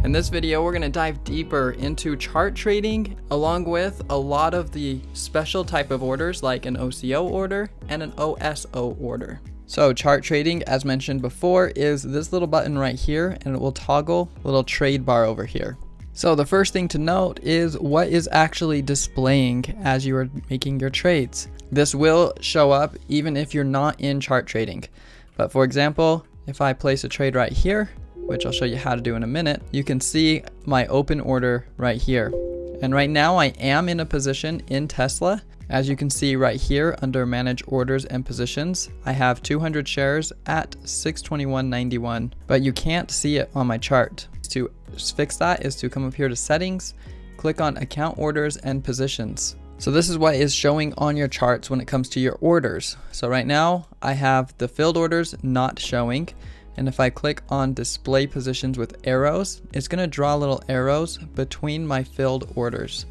In this video, we're going to dive deeper into chart trading, along with a lot of the special type of orders like an OCO order and an OSO order. So chart trading, as mentioned before, is this little button right here, and it will toggle a little trade bar over here. So the first thing to note is what is actually displaying as you are making your trades. This will show up even if you're not in chart trading. But for example, if I place a trade right here, which I'll show you how to do in a minute, you can see my open order right here. And right now I am in a position in Tesla. As you can see right here under manage orders and positions, I have 200 shares at 621.91, but you can't see it on my chart. To fix that is to come up here to settings, click on account orders and positions. So this is what is showing on your charts when it comes to your orders. So right now I have the filled orders not showing. And if I click on display positions with arrows, it's going to draw little arrows between my filled orders.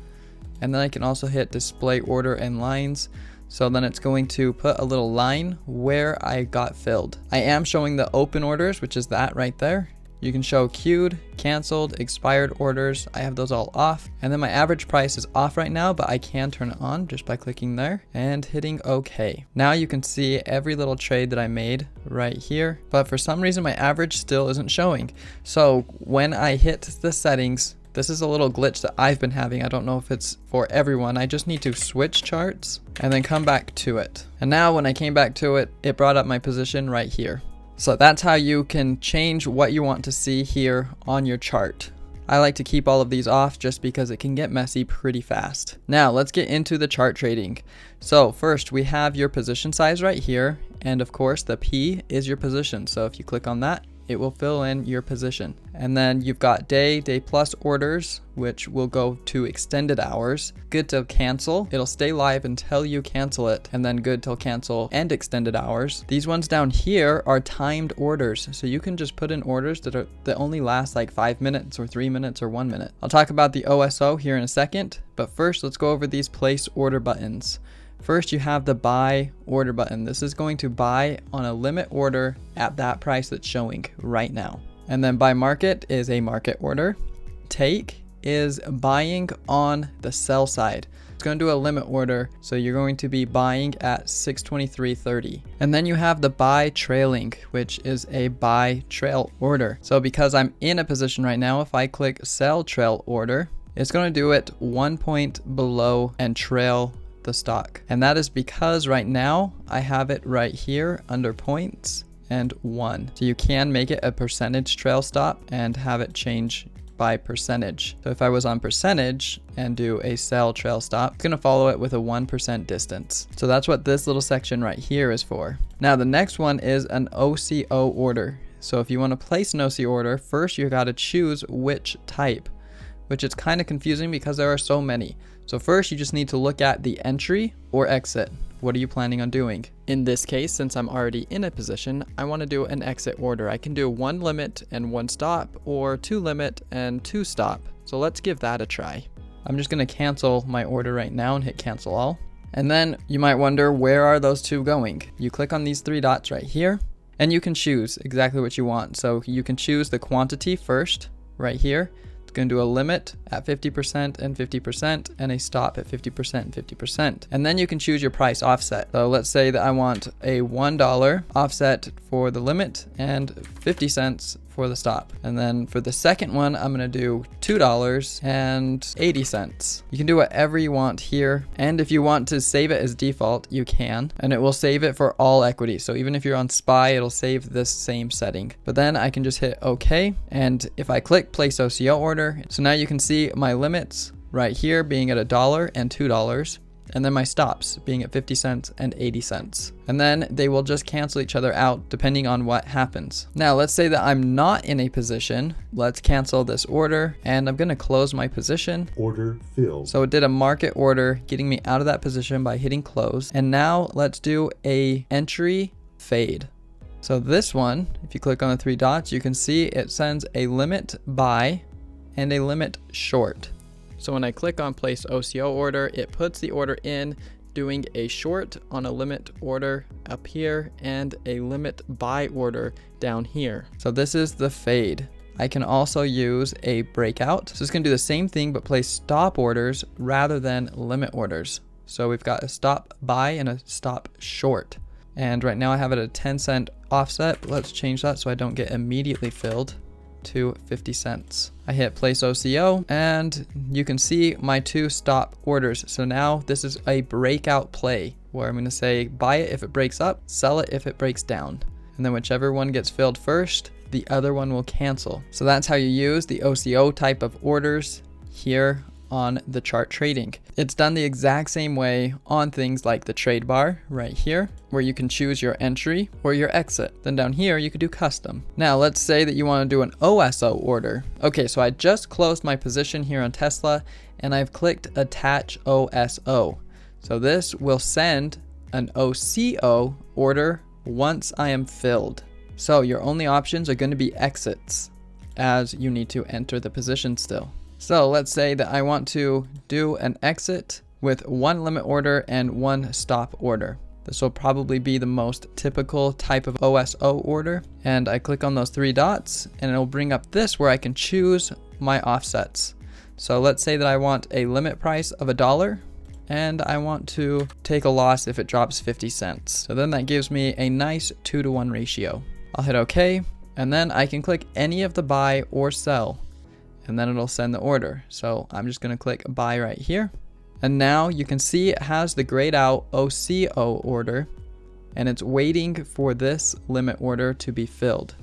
And then I can also hit display order and lines. So then it's going to put a little line where I got filled. I am showing the open orders, which is that right there. You can show queued, canceled, expired orders. I have those all off. And then my average price is off right now, but I can turn it on just by clicking there and hitting OK. Now you can see every little trade that I made right here. But for some reason, my average still isn't showing. So when I hit the settings, this is a little glitch that I've been having. I don't know if it's for everyone. I just need to switch charts and then come back to it. And now when I came back to it, it brought up my position right here. So that's how you can change what you want to see here on your chart. I like to keep all of these off just because it can get messy pretty fast. Now let's get into the chart trading. So first we have your position size right here. And of course the P is your position. So if you click on that, it will fill in your position. And then you've got day plus orders, which will go to extended hours. Good till cancel. It'll stay live until you cancel it, and then good till cancel and extended hours. These ones down here are timed orders. So you can just put in orders that only last like 5 minutes or 3 minutes or 1 minute. I'll talk about the OSO here in a second, but first let's go over these place order buttons. First, you have the buy order button. This is going to buy on a limit order at that price that's showing right now. And then buy market is a market order. Take is buying on the sell side. It's going to do a limit order, so you're going to be buying at 623.30. And then you have the buy trailing, which is a buy trail order. So because I'm in a position right now, if I click sell trail order, it's going to do it 1 point below and trail the stock. And that is because right now I have it right here under points and 1. So you can make it a percentage trail stop and have it change by percentage. So if I was on percentage and do a sell trail stop, it's going to follow it with a 1% distance. So that's what this little section right here is for. Now the next one is an OCO order. So if you want to place an OCO order, first you got to choose which type, which is kind of confusing because there are so many. So first you just need to look at the entry or exit. What are you planning on doing? In this case, since I'm already in a position, I want to do an exit order. I can do 1 limit and 1 stop, or 2 limit and 2 stop. So let's give that a try. I'm just going to cancel my order right now and hit cancel all. And then you might wonder, where are those 2 going? You click on these 3 dots right here and you can choose exactly what you want. So you can choose the quantity first right here. Going to do a limit at 50% and 50% and a stop at 50% and 50%. And then you can choose your price offset. So let's say that I want a $1 offset for the limit and 50 cents for the stop. And then for the second one, I'm going to do $2 and 80 cents. You can do whatever you want here. And if you want to save it as default, you can, and it will save it for all equities. So even if you're on SPY, it'll save this same setting. But then I can just hit OK. And if I click place OCO order, so now you can see my limits right here being at $1 and $2. And then my stops being at 50 cents and 80 cents. And then they will just cancel each other out depending on what happens. Now let's say that I'm not in a position. Let's cancel this order and I'm going to close my position. Order filled. So it did a market order getting me out of that position by hitting close. And now let's do a entry fade. So this one, if you click on the 3 dots, you can see it sends a limit buy and a limit short. So when I click on place OCO order, it puts the order in, doing a short on a limit order up here and a limit buy order down here. So this is the fade. I can also use a breakout. So it's going to do the same thing, but place stop orders rather than limit orders. So we've got a stop buy and a stop short. And right now I have it at a 10-cent offset. Let's change that so I don't get immediately filled to 50 cents. I hit place OCO and you can see my 2 stop orders. So now this is a breakout play where I'm going to say buy it if it breaks up, sell it if it breaks down. And then whichever one gets filled first, the other one will cancel. So that's how you use the OCO type of orders here on the chart trading. It's done the exact same way on things like the trade bar right here, where you can choose your entry or your exit. Then down here, you could do custom. Now let's say that you want to do an OSO order. Okay, so I just closed my position here on Tesla and I've clicked attach OSO. So this will send an OCO order once I am filled. So your only options are going to be exits, as you need to enter the position still. So let's say that I want to do an exit with 1 limit order and 1 stop order. This will probably be the most typical type of OSO order. And I click on those 3 dots and it'll bring up this where I can choose my offsets. So let's say that I want a limit price of $1 and I want to take a loss if it drops 50 cents. So then that gives me a nice 2-to-1 ratio. I'll hit OK, and then I can click any of the buy or sell, and then it'll send the order. So I'm just going to click buy right here. And now you can see it has the grayed out OCO order, and it's waiting for this limit order to be filled.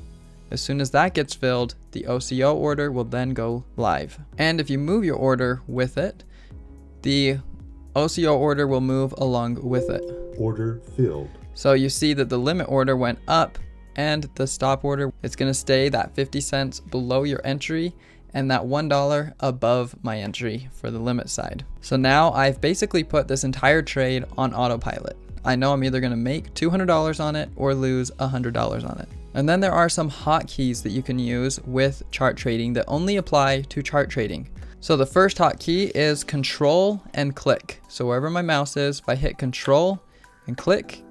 As soon as that gets filled, the OCO order will then go live. And if you move your order with it, the OCO order will move along with it. Order filled. So you see that the limit order went up and the stop order, it's going to stay that 50 cents below your entry and that $1 above my entry for the limit side. So now I've basically put this entire trade on autopilot. I know I'm either going to make $200 on it or lose $100 on it. And then there are some hotkeys that you can use with chart trading that only apply to chart trading. So the first hotkey is control and click. So wherever my mouse is, if I hit control and click,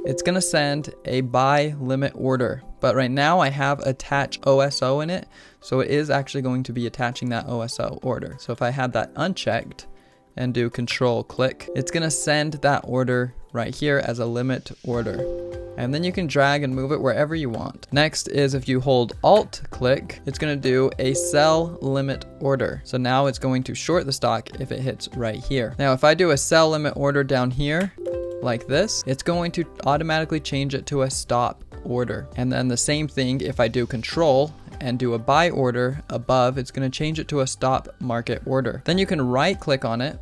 it's going to send a buy limit order. But right now I have attach OSO in it, so it is actually going to be attaching that OSO order. So if I had that unchecked and do control click, it's going to send that order right here as a limit order. And then you can drag and move it wherever you want. Next is if you hold alt click, it's going to do a sell limit order. So now it's going to short the stock if it hits right here. Now if I do a sell limit order down here like this, it's going to automatically change it to a stop order. And then the same thing if I do control and do a buy order above, it's going to change it to a stop market order. Then you can right click on it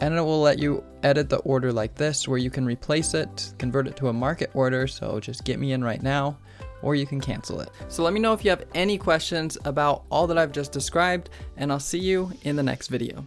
and it will let you edit the order like this, where you can replace it, convert it to a market order. So just get me in right now, or you can cancel it. So let me know if you have any questions about all that I've just described, and I'll see you in the next video.